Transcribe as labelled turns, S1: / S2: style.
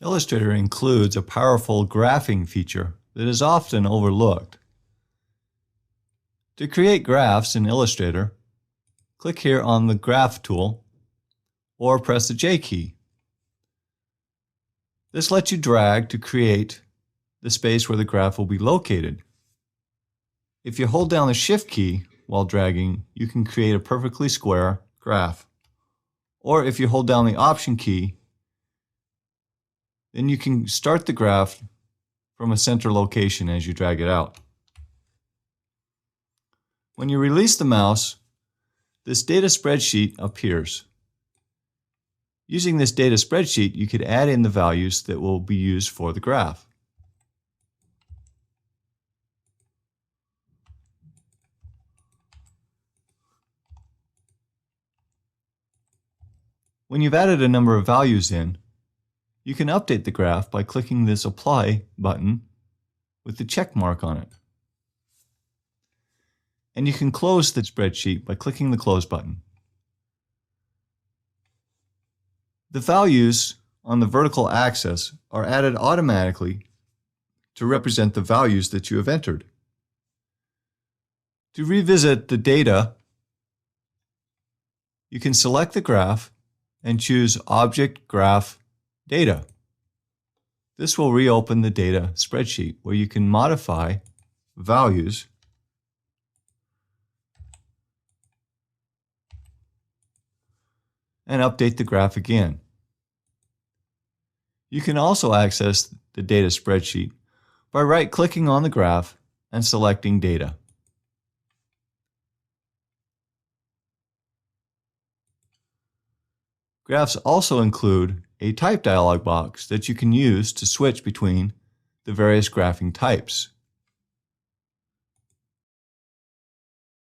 S1: Illustrator includes a powerful graphing feature that is often overlooked. To create graphs in Illustrator, click here on the Graph tool or press the J key. This lets you drag to create the space where the graph will be located. If you hold down the Shift key while dragging, you can create a perfectly square graph. Or if you hold down the Option key, then you can start the graph from a center location as you drag it out. When you release the mouse, this data spreadsheet appears. Using this data spreadsheet, you could add in the values that will be used for the graph. When you've added a number of values in, you can update the graph by clicking this Apply button with the check mark on it. And you can close the spreadsheet by clicking the Close button. The values on the vertical axis are added automatically to represent the values that you have entered. To revisit the data, you can select the graph and choose Object Graph Data. This will reopen the data spreadsheet where you can modify values and update the graph again. You can also access the data spreadsheet by right-clicking on the graph and selecting Data. Graphs also include a type dialog box that you can use to switch between the various graphing types.